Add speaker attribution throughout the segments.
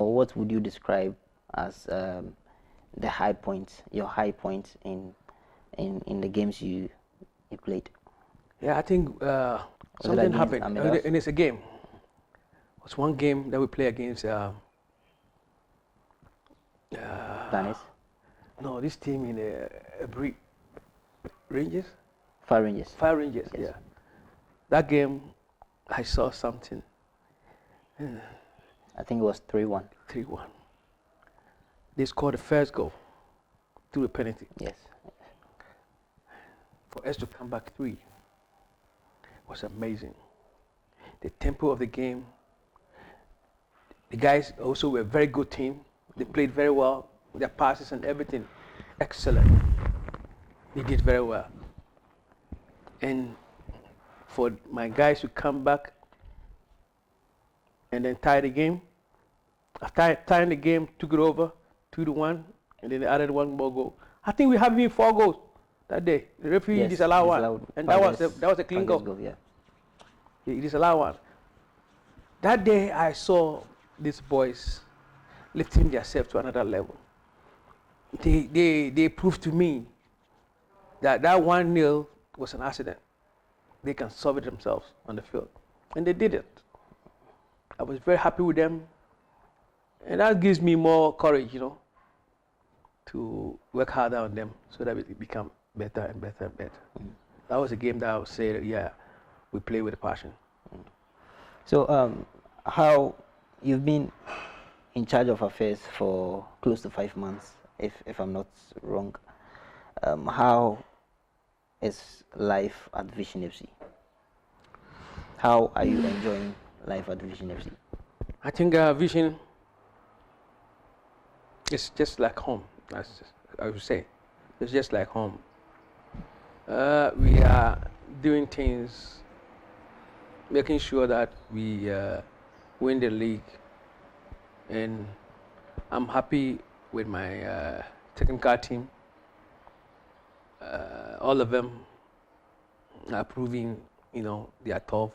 Speaker 1: Or what would you describe as the high points, your high points in the games you played?
Speaker 2: Yeah, I think something happened, and it's a game. It was one game that we play against.
Speaker 1: Planes?
Speaker 2: No, this team in Rangers.
Speaker 1: Fire Rangers.
Speaker 2: Fire Rangers.
Speaker 1: Yes.
Speaker 2: Yeah. That game, I saw something.
Speaker 1: I think it was 3-1.
Speaker 2: 3-1. They scored the first goal through a penalty.
Speaker 1: Yes.
Speaker 2: For us to come back 3 was amazing. The tempo of the game. The guys also were a very good team. They played very well. Their passes and everything, excellent. They did very well. And for my guys to come back and then tie the game, after tying the game, took it over 2-1, and then they added one more goal. I think we have been 4 goals that day. The referee disallowed one, and that was a clean goal. Yeah. He disallowed one. That day I saw these boys lifting themselves to another level. They proved to me that 1-0 was an accident. They can solve it themselves on the field, and they did it. I was very happy with them, and that gives me more courage, to work harder on them so that we become better and better and better. That was a game that I would say, yeah, we play with a passion.
Speaker 1: So, how you've been in charge of affairs for close to 5 months, if I'm not wrong. How is life at Vision FC? How are you enjoying life at Vision FC?
Speaker 2: I think Vision is just like home. I would say it's just like home. We are doing things, making sure that we win the league, and I'm happy with my technical team. All of them are proving, they are tough.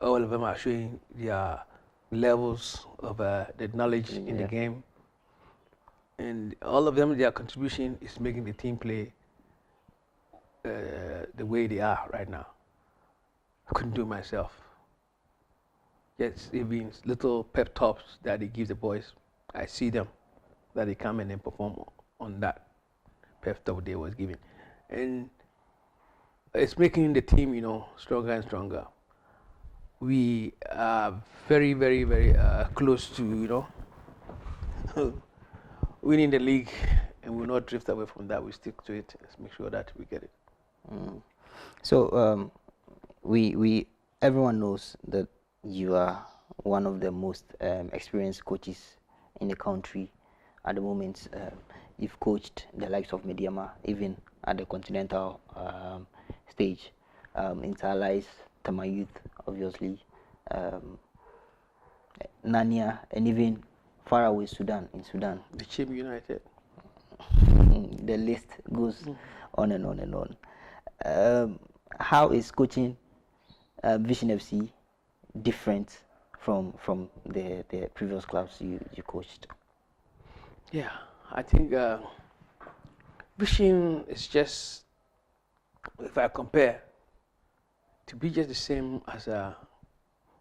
Speaker 2: All of them are showing their levels of the knowledge in the game. And all of them, their contribution is making the team play the way they are right now. I couldn't do it myself. Yes, even little pep talks that they give the boys, I see them, that they come and then perform on that pep talk they was giving. And it's making the team, stronger and stronger. We are very, very, very close to, winning the league, and we'll not drift away from that. We stick to it. Let's make sure that we get it.
Speaker 1: So everyone knows that you are one of the most experienced coaches in the country at the moment. You've coached the likes of Mediama, even at the continental stage, Interlice, Tama Youth, obviously, Nania, and even far away Sudan, in Sudan.
Speaker 2: The Chim United.
Speaker 1: The list goes on and on and on. How is coaching Vision FC different from the previous clubs you coached?
Speaker 2: Yeah, I think Vision is just, if I compare, to be just the same as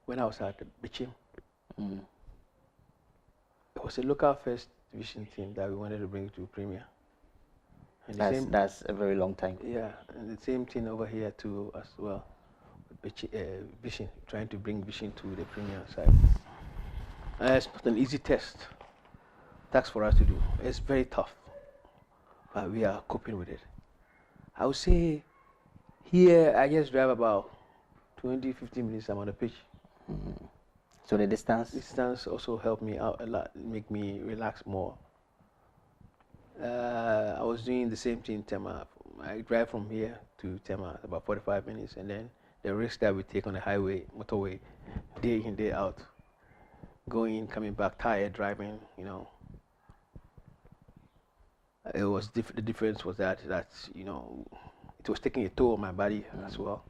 Speaker 2: when I was at the Bichim. It was a local first division team that we wanted to bring to Premier. And
Speaker 1: that's a very long time.
Speaker 2: Yeah, and the same thing over here too as well. Vision, trying to bring Vision to the Premier side. It's not an easy task for us to do. It's very tough, but we are coping with it. I would say here I just drive about 20-15 minutes. I'm on the pitch.
Speaker 1: So the distance
Speaker 2: also helped me out a lot, make me relax more. I was doing the same thing in Tema. I drive from here to Tema about 45 minutes, and then the risk that we take on the highway, motorway, day in, day out, going, coming back, tired, driving, It was the difference was that it was taking a toll on my body as well.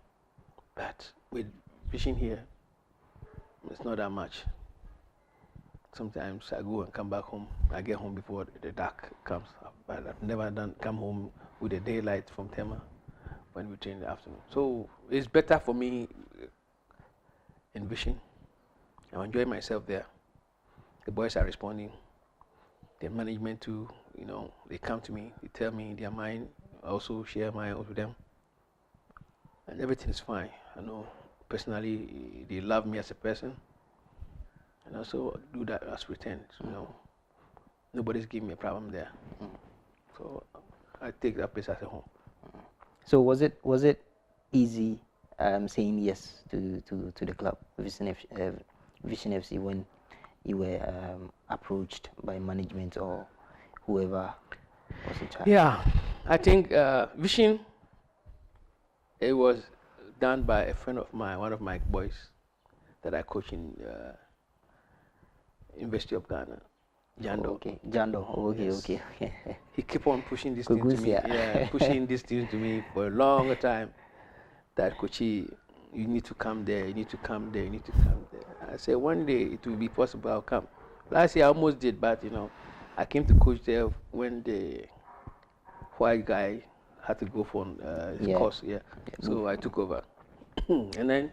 Speaker 2: But with fishing here, it's not that much. Sometimes I go and come back home. I get home before the dark comes. But I've never come home with the daylight from Tema when we train in the afternoon. So it's better for me in Vision. I'm enjoying myself there. The boys are responding. The management too, they come to me, they tell me their mind. I also share mine with them. And everything is fine. I know personally they love me as a person. And also do that as return. Nobody's giving me a problem there. So I take that place as a home.
Speaker 1: So was it easy saying yes to the club, Vision FC, when you were approached by management or whoever was in charge?
Speaker 2: Yeah, I think Vision, it was done by a friend of mine, one of my boys that I coach in University of Ghana, Jando.
Speaker 1: Okay, Jando. Okay,
Speaker 2: Yes.
Speaker 1: okay.
Speaker 2: He kept on pushing this thing to me.
Speaker 1: Kugusia.
Speaker 2: Yeah, pushing this thing to me for a long time. That Kochi, you need to come there, you need to come there, you need to come there. I said one day it will be possible, I'll come. Last year I almost did, but I came to coach there when the white guy had to go for his course. Yeah. So I took over. And then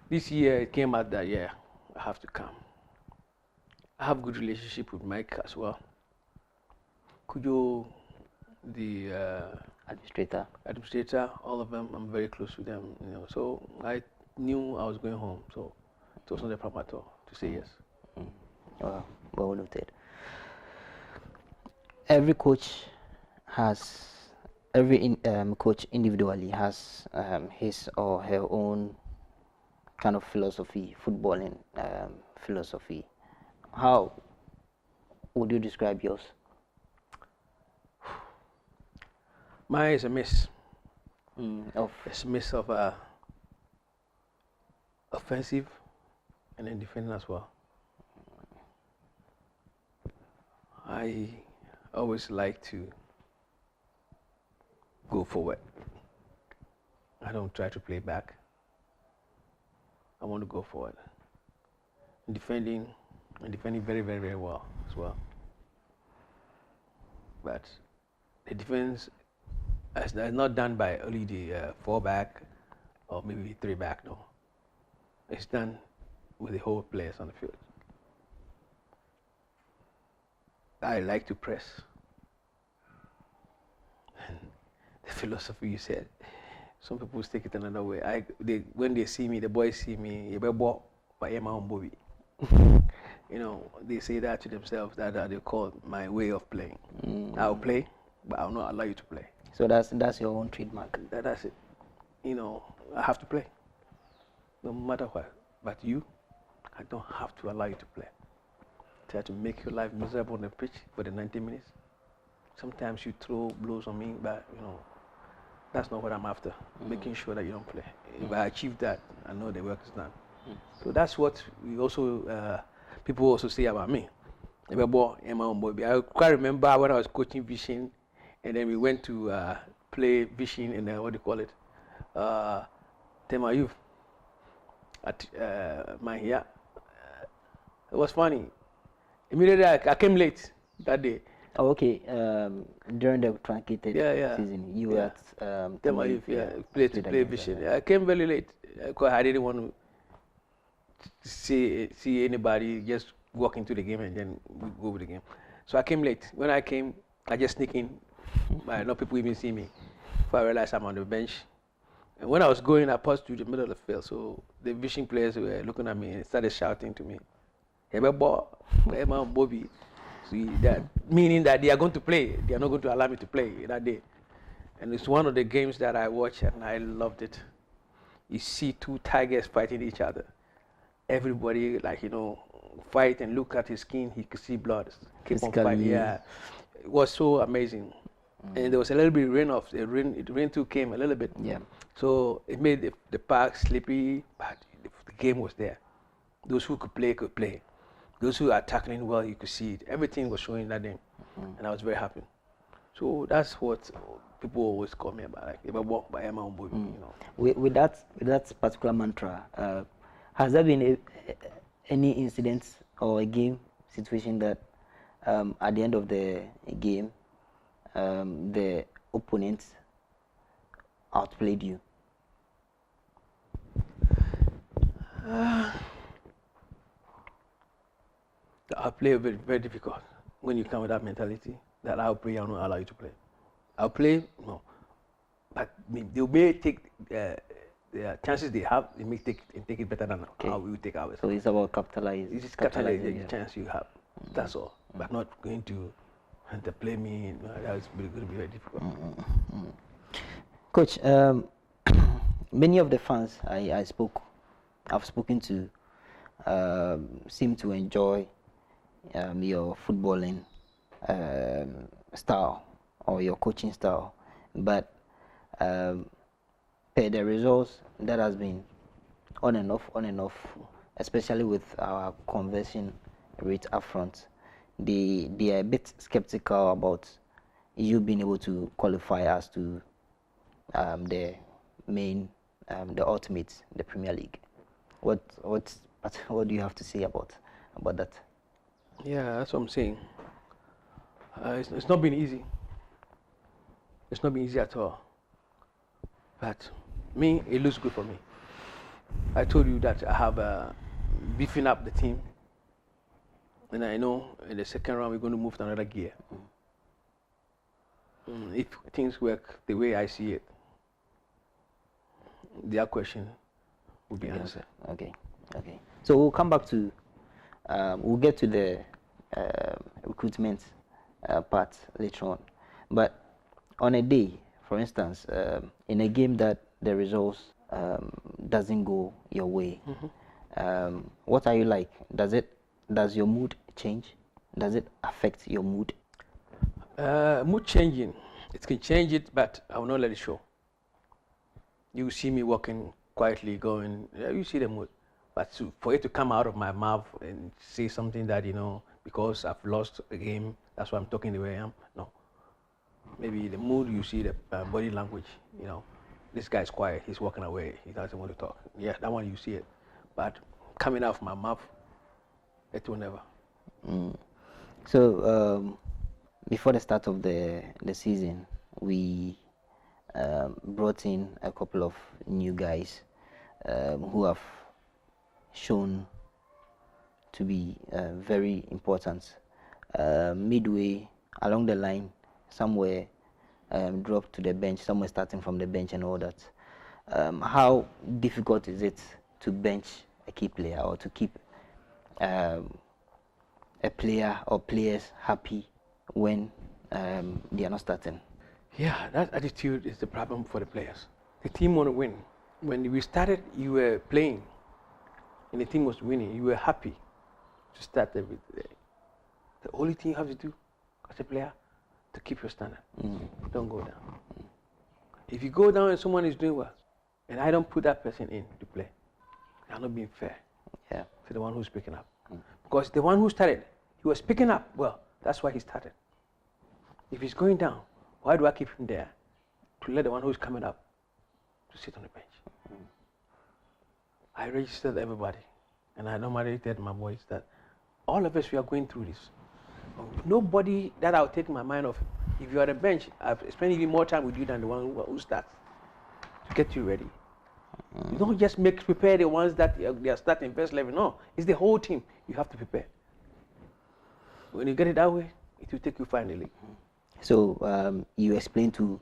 Speaker 2: this year it came out that I have to come. I have good relationship with Mike as well. Kujo, the administrator, all of them, I'm very close with them. So I knew I was going home, so it was not a problem at all to say yes.
Speaker 1: Wow, well noted. Every coach has, coach individually has his or her own kind of philosophy, footballing philosophy. How would you describe yours?
Speaker 2: Mine is a mix.
Speaker 1: It's
Speaker 2: a mix of offensive and then defending as well. I always like to go forward. I don't try to play back. I want to go forward. Defending very, very, very well as well. But the defense is not done by only the 4-back or maybe 3-back, no. It's done with the whole players on the field. I like to press. And the philosophy you said, some people take it another way. When they see me, the boys see me, they say that to themselves, that they call my way of playing. I'll play, but I'll not allow you to play.
Speaker 1: So that's your own trademark.
Speaker 2: That's it. I have to play, no matter what. But I don't have to allow you to play. Try to make your life miserable on the pitch for the 90 minutes. Sometimes you throw blows on me, but that's not what I'm after. Making sure that you don't play. If I achieve that, I know the work is done. So that's what we also people also say about me. I quite remember when I was coaching Vision, and then we went to play Vision in what do you call it, Tema Youth at Mahia. It was funny. Immediately I came late that day.
Speaker 1: Oh, okay. During the truncated season, you were at
Speaker 2: Tema Youth, play Vision. I came very late because I didn't want to see anybody just walk into the game and then we go with the game. So I came late. When I came, I just sneak in. No people even see me. Before I realized I'm on the bench. And when I was going, I passed through the middle of the field. So the Vision players were looking at me and started shouting to me, Bobby. See, that meaning that they are going to play. They are not going to allow me to play that day. And it's one of the games that I watched and I loved it. You see two tigers fighting each other. Everybody fight and look at his skin, he could see blood. Keep on fighting. Yeah. It was so amazing. And there was a little bit of rain too came a little bit.
Speaker 1: Yeah.
Speaker 2: So it made the park sleepy, but the game was there. Those who could play. Those who are tackling well, you could see it. Everything was showing that day. And I was very happy. So that's what people always call me about, if I walk by Emma Ombobi,
Speaker 1: With that particular mantra, has there been any incidents or a game situation that at the end of the game the opponent outplayed you?
Speaker 2: I'll play very, very difficult when you come with that mentality that I'll play, I'll not allow you to play. I'll play, no. But they may take the chances they have, they may take it better than how we will take ours.
Speaker 1: So it's about capitalizing.
Speaker 2: It's just capitalizing the chance you have. That's all. But not going to play me. No, that's going to be very difficult.
Speaker 1: Coach, many of the fans I've spoken to seem to enjoy your footballing style or your coaching style, but per the results that has been on and off, especially with our conversion rate up front, they are a bit skeptical about you being able to qualify as to the main, the ultimate, the Premier League. What do you have to say about that?
Speaker 2: Yeah, that's what I'm saying. It's not been easy. It's not been easy at all. But me, it looks good for me. I told you that I have beefing up the team, and I know in the second round we're going to move to another gear. If things work the way I see it, their question will be answered.
Speaker 1: Okay. So we'll come back to, we'll get to the recruitment part later on. But on a day, for instance, in a game that the results doesn't go your way, what are you like? Does your mood change? Does it affect your mood?
Speaker 2: Mood changing, it can change it, but I will not let it show. You see me walking quietly, going, yeah, you see the mood. But for it to come out of my mouth and say something that, because I've lost a game, that's why I'm talking the way I am, no. Maybe the mood, you see the body language, this guy's quiet, he's walking away, he doesn't want to talk. Yeah, that one you see it. But coming out of my mouth, it will never.
Speaker 1: So before the start of the season, we brought in a couple of new guys who have shown to be very important. Midway along the line, somewhere dropped to the bench, somewhere starting from the bench and all that. How difficult is it to bench a key player or to keep a player or players happy when they are not starting?
Speaker 2: Yeah, that attitude is the problem for the players. The team want to win. When we started, you were playing and the team was winning. You were happy to start every day. The only thing you have to do as a player to keep your standard. Don't go down. If you go down and someone is doing well, and I don't put that person in to play, I'm not being fair to the one who's picking up. Because the one who started, he was picking up well. That's why he started. If he's going down, why do I keep him there? To let the one who's coming up to sit on the bench. I registered everybody, and I normally tell my boys that all of us, we are going through this. Nobody that I'll take my mind off. If you're on the bench, I've spent even more time with you than the one who starts to get you ready. You don't just prepare the ones that they are starting first level. No, it's the whole team you have to prepare. When you get it that way, it will take you finally.
Speaker 1: So you explained to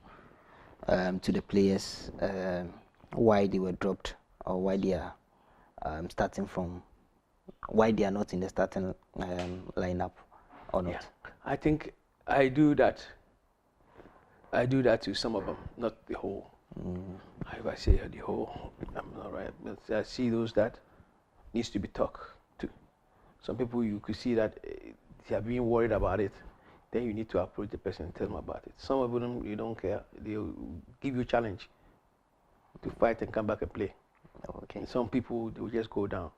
Speaker 1: the players why they were dropped or why they are starting from, why they are not in the starting lineup or not.
Speaker 2: Yeah. I think I do that. I do that to some of them, not the whole. If I say the whole, I'm not right. But I see those that needs to be talked to. Some people you could see that they are being worried about it. Then you need to approach the person and tell them about it. Some of them, you don't care. They'll give you a challenge to fight and come back and play.
Speaker 1: Okay.
Speaker 2: And some people, they will just go down.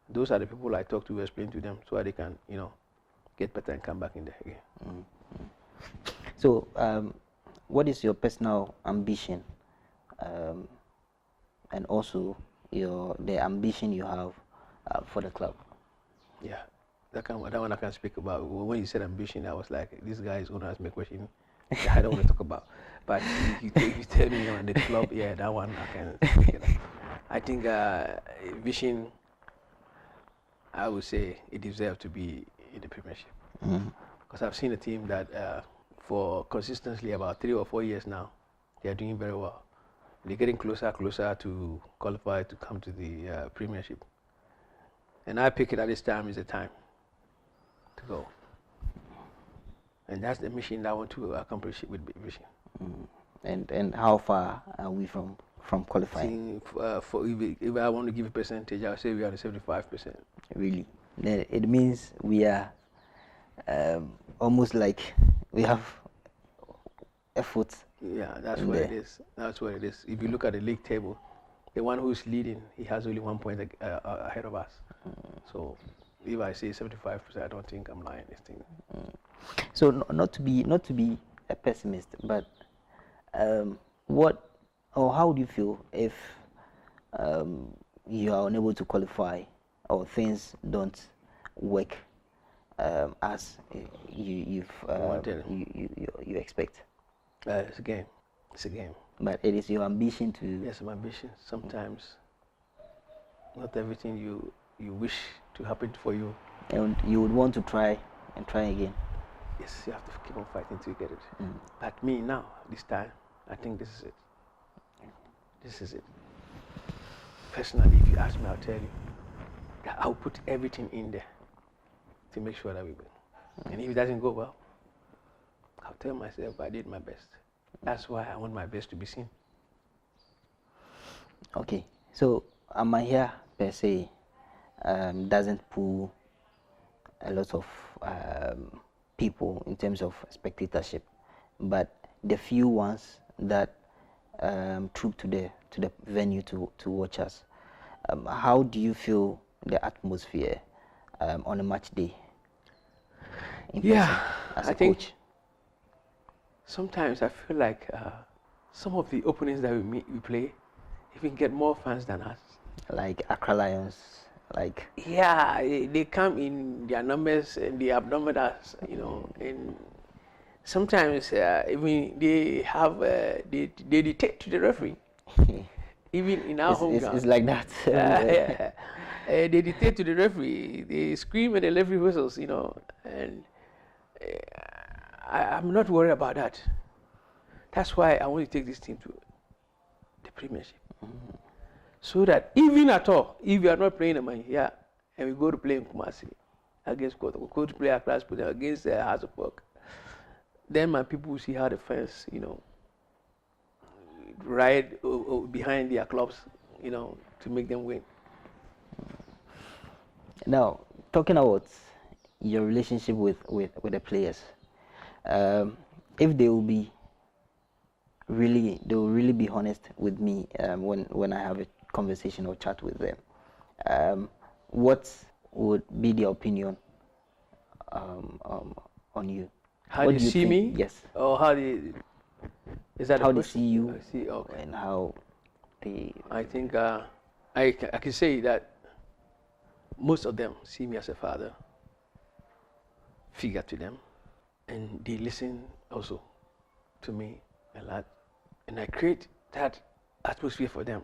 Speaker 2: Those are the people I talk to, explain to them so that they can, get better and come back in there again.
Speaker 1: So, what is your personal ambition, and also the ambition you have for the club?
Speaker 2: Yeah, that one I can speak about. When you said ambition, I was like, this guy is going to ask me a question that I don't want to talk about. But you tell me on the club, yeah, that one I can speak it up. I think vision, I would say it deserves to be in the Premiership. Because I've seen a team that for consistently about 3 or 4 years now, they are doing very well. They're getting closer to qualify to come to the Premiership. And I pick it at this time is the time to go. And that's the mission that I want to accomplish with vision.
Speaker 1: And how far are we from qualifying?
Speaker 2: If I want to give a percentage, I would say we are at 75%.
Speaker 1: Really? Then it means we are almost like we have a foot.
Speaker 2: Yeah, that's what it is. That's what it is. If you look at the league table, the one who's leading, he has only 1 point ahead of us. So if I say 75%, I don't think I'm lying. This thing.
Speaker 1: So not to be a pessimist, but what or how do you feel if you are unable to qualify or things don't work as you expect?
Speaker 2: It's a game. It's a game.
Speaker 1: But it is your ambition to.
Speaker 2: Yes, my ambition. Sometimes, not everything you wish to happen for you.
Speaker 1: And you would want to try and try again.
Speaker 2: Yes, you have to keep on fighting till you get it. But me now, this time, I think this is it. This is it. Personally, if you ask me, I'll tell you that I'll put everything in there to make sure that we win. And if it doesn't go well, I'll tell myself I did my best. That's why I want my best to be seen.
Speaker 1: Okay, so Amahia per se doesn't pull a lot of people in terms of spectatorship, but the few ones that troop to the venue to watch us, how do you feel the atmosphere on a match day? As a coach?
Speaker 2: Sometimes I feel like some of the openings that we play even get more fans than us.
Speaker 1: Like Accra Lions, like.
Speaker 2: Yeah, they come in their numbers and they outnumber us, you know. And sometimes even they have they dictate to the referee. Even in our home ground.
Speaker 1: It's like that.
Speaker 2: They dictate to the referee. They scream at the referee whistles, you know. And I'm not worried about that. That's why I want to take this team to the Premiership. So that even at all, if we are not playing them here, and we go to play in Kumasi against Kota, we go to play a class against House of Work, then my people will see how the fans, you know, ride behind their clubs, you know, to make them win.
Speaker 1: Now, talking about your relationship with the players, if they will really be honest with me when I have a conversation or chat with them, what would be their opinion on you?
Speaker 2: How do you see me?
Speaker 1: Yes.
Speaker 2: Or how do is that
Speaker 1: how they see you?
Speaker 2: I see, okay.
Speaker 1: And how they.
Speaker 2: I think I can say that most of them see me as a father figure to them, and they listen also to me a lot, and I create that atmosphere for them.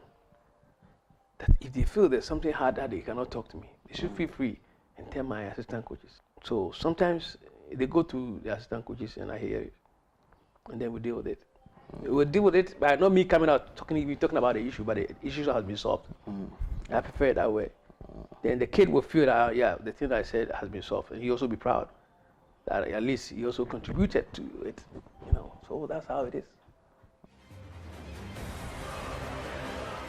Speaker 2: That if they feel there's something hard that they cannot talk to me, they should feel free and tell my assistant coaches. So sometimes they go to the assistant coaches and I hear it, and then we deal with it. We'll deal with it by not me coming out talking about the issue, but the issue has been solved. I prefer it that way. Then the kid will feel that yeah, the thing that I said has been solved, and he also be proud that at least he also contributed to it, you know. So that's how it is.